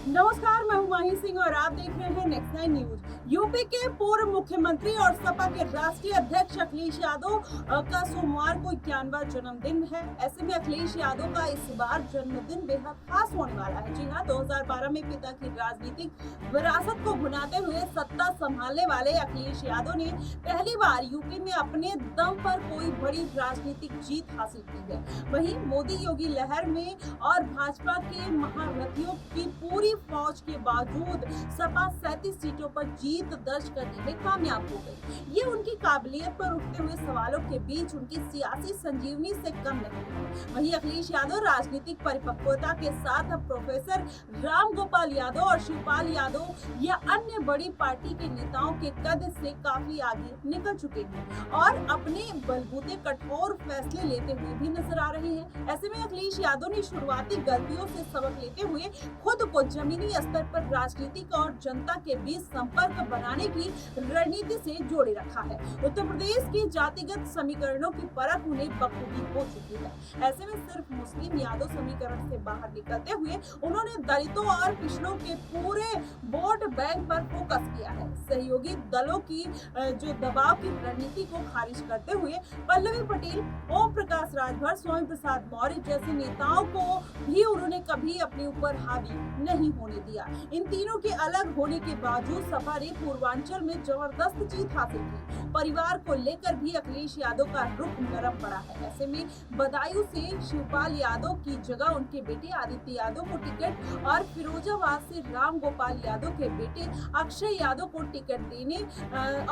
नमस्कार, मैं हूं माही सिंह और आप देख रहे हैं नेक्स्ट 9 न्यूज। यूपी के पूर्व मुख्यमंत्री और सपा के राष्ट्रीय अध्यक्ष अखिलेश यादव का सोमवार को 91वां जन्मदिन है। ऐसे में अखिलेश यादव का इस बार जन्मदिन बेहद खास होने वाला है। जी हां, 2012 में पिता की राजनीतिक विरासत को भुनाते हुए सत्ता संभालने वाले अखिलेश यादव ने पहली बार यूपी में अपने दम पर कोई बड़ी राजनीतिक जीत हासिल की है। वहीं मोदी योगी लहर में और भाजपा के महारथियों की पूरी फौज के बावजूद सपा 37 सीटों पर जीत दर्ज करने में कामयाब हो गई। ये उनकी काबिलियत पर उठते हुए सवालों के बीच उनकी सियासी संजीवनी से कम नहीं है। वहीं अखिलेश यादव राजनीतिक परिपक्वता के साथ अब प्रोफेसर राम गोपाल यादव और शिवपाल यादव या अन्य बड़ी पार्टी के नेताओं के कद से काफी आगे निकल चुके हैं और अपने बलबूते कठोर फैसले लेते हुए भी नजर आ रहे हैं। ऐसे में अखिलेश यादव ने शुरुआती गलतियों से सबक लेते हुए खुद को जमीनी स्तर पर राजनीतिक और जनता के बीच संपर्क बनाने की रणनीति से जोड़े रखा है। उत्तर प्रदेश के जातिगत समीकरणों की परख उन्हें बखूबी हो चुकी है। ऐसे में सिर्फ मुस्लिम यादव समीकरण से बाहर निकलते हुए उन्होंने दलितों और पिछड़ों के पूरे वोट बैंक पर फोकस किया है। सहयोगी दलों की जो दबाव की रणनीति को खारिज करते हुए पल्लवी पटेल, ओम प्रकाश राजभर, स्वामी प्रसाद मौर्य जैसे नेताओं को भी उन्होंने कभी अपने ऊपर हावी नहीं होने दिया। इन तीनों के अलग होने के बावजूद सपा ने पूर्वांचल में जबरदस्त जीत हासिल की। परिवार को लेकर भी अखिलेश यादव का रुख नरम पड़ा है। ऐसे में बदायूं से शिवपाल यादव की जगह उनके बेटे आदित्य यादव को टिकट और फिरोजाबाद से राम गोपाल यादव के बेटे अक्षय यादव को टिकट देने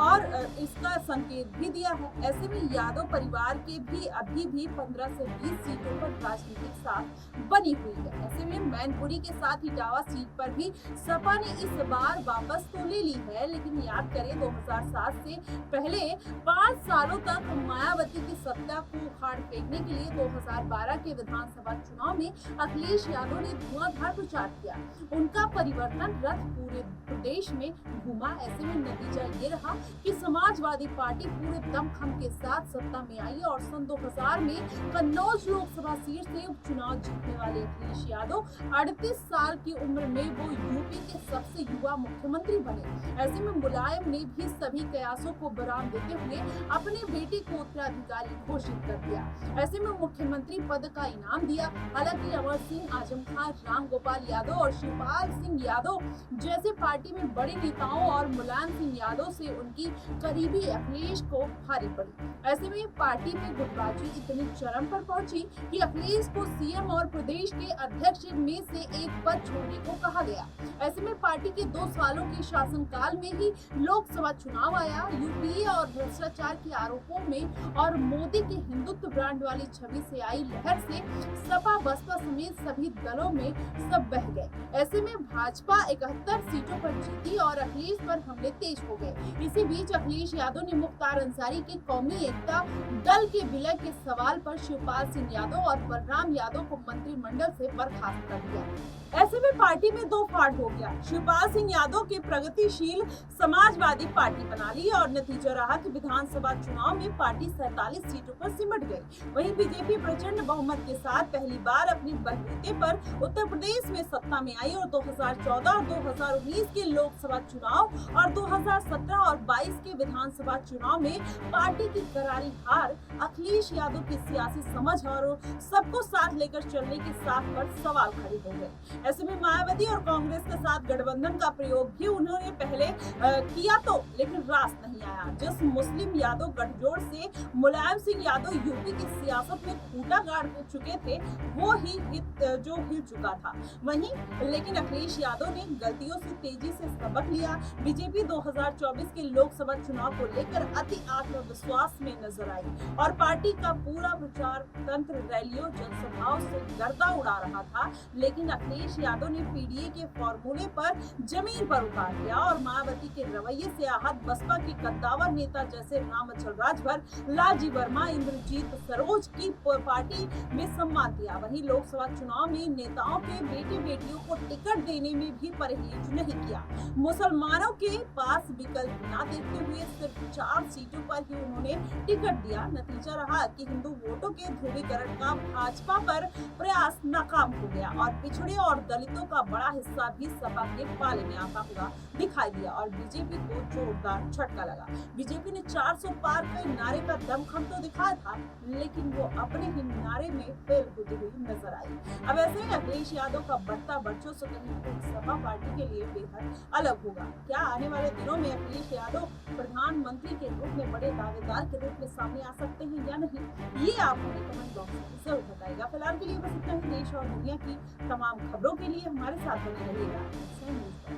और इसका संकेत भी दिया है। ऐसे में यादव परिवार के भी अभी भी 15 से 20 सीटों पर राजनीतिक साख बनी हुई है। ऐसे में मैनपुरी के साथ इटावा सीट पर भी सपा ने इस बार वापस तो ले ली है, लेकिन याद करें 2007 से पहले 5 सालों तक मायावती की सत्ता को उखाड़ फेंकने के लिए 2012 के विधानसभा चुनाव में अखिलेश यादव ने धुआंधार प्रचार किया। उनका परिवर्तन रथ पूरे प्रदेश में घूमा। ऐसे में नतीजा ये रहा कि समाजवादी पार्टी पूरे दमखम के साथ सत्ता में आई और सन 2000 में कन्नौज लोकसभा सीट से उपचुनाव जीतने वाले अखिलेश यादव 38 साल की उम्र में वो यूपी के सबसे युवा मुख्यमंत्री बने। ऐसे में मुलायम ने भी सभी कयासों को विराम देते हुए अपने बेटे को उत्तराधिकारी घोषित कर दिया। ऐसे में मुख्यमंत्री पद का इनाम दिया। हालांकि अमर सिंह, आजम खान, राम गोपाल यादव और शिवपाल सिंह यादव जैसे पार्टी में बड़े नेताओं और मुलायम सिंह यादव से उनकी करीबी अखिलेश को भारी पड़ी। ऐसे में पार्टी में गुटबाजी इतनी चरम पर पहुंची कि अखिलेश को सीएम और प्रदेश के अध्यक्ष में से एक पद छोड़ने को कहा गया। ऐसे में पार्टी के 2 सालों के शासनकाल में ही लोकसभा चुनाव आया। यूपीए और भ्रष्टाचार के आरोपों में और मोदी के हिंदुत्व ब्रांड वाली छवि से आई लहर से सपा बसपा समेत सभी दलों में सब बह गए। ऐसे में भाजपा 71 सीटों पर जीती और अखिलेश पर हमले तेज हो गए। इसी बीच अखिलेश यादव ने मुख्तार अंसारी की कौमी एकता दल के विलय के सवाल पर शिवपाल सिंह यादव और बलराम यादव को मंत्रिमंडल से बर्खास्त कर दिया। ऐसे में पार्टी में 2 फाड़ हो गया। शिवपाल सिंह यादव के प्रगतिशील समाजवादी पार्टी बना ली और नतीजा रहा कि विधानसभा चुनाव में पार्टी 47 सीटों पर सिमट गई। वहीं बीजेपी प्रचंड बहुमत के साथ पहली बार अपनी बलबूते पर उत्तर प्रदेश में सत्ता में आई और 2014 और 2019 के लोकसभा चुनाव और 2017 और 22 के विधानसभा चुनाव में पार्टी की करारी हार अखिलेश यादव की सियासी समझ और सबको साथ लेकर चलने की साख पर सवाल खड़े हो गए। ऐसे में मायावती और कांग्रेस के साथ गठबंधन का प्रयोग भी उन्होंने पहले किया तो लेकिन रास नहीं आया। जिस मुस्लिम यादव गठजोड़ से मुलायम सिंह यादव यूपी की सियासत में खूंटा गाड़ चुके थे वो ही हिल चुका था। वहीं लेकिन अखिलेश यादव ने गलतियों से तेजी से सबक लिया। बीजेपी 2024 के लोकसभा चुनाव को लेकर अति आत्मविश्वास में नजर आई और पार्टी का पूरा प्रचार तंत्र रैलियों जनसभाओं से गर्दा उड़ा रहा था। लेकिन अखिलेश यादव ने पीडीए के फॉर्मूले पर जमीन पर उतार दिया और मायावती के रवैये से आहत बसपा के कद्दावर नेता जैसे रामचंद्र राजभर, लालजी वर्मा, इंद्रजीत सरोज की पार्टी में सम्मान दिया। वहीं लोकसभा चुनाव में नेताओं के बेटे बेटियों को टिकट देने में भी परहेज नहीं किया। मुसलमानों के पास विकल्प न देखते हुए सिर्फ 4 सीटों पर ही उन्होंने टिकट दिया। नतीजा रहा कि हिंदू वोटों के ध्रुवीकरण का भाजपा पर प्रयास नाकाम हो गया और पिछड़े और दलितों का बड़ा हिस्सा भी सपा के पाले में आता हुआ दिखाई दिया और बीजेपी को जोरदार झटका लगा। बीजेपी ने 400 पार के नारे का दमखम तो दिखाया था, लेकिन वो अपने ही नारे में फेल होती हुई नजर आई। अब ऐसे ही अखिलेश यादव का बढ़ता वर्चस्व कहीं तो सपा पार्टी के लिए बेहद अलग होगा। क्या आने वाले दिनों में अखिलेश यादव प्रधानमंत्री के रूप में बड़े दावेदार के रूप में सामने आ सकते हैं या नहीं, ये आप हमें कमेंट बॉक्स में जरूर बताइएगा। फिलहाल के लिए बस इतना ही। देश और दुनिया की तमाम खबरों के लिए हमारे साथ बने रहिएगा।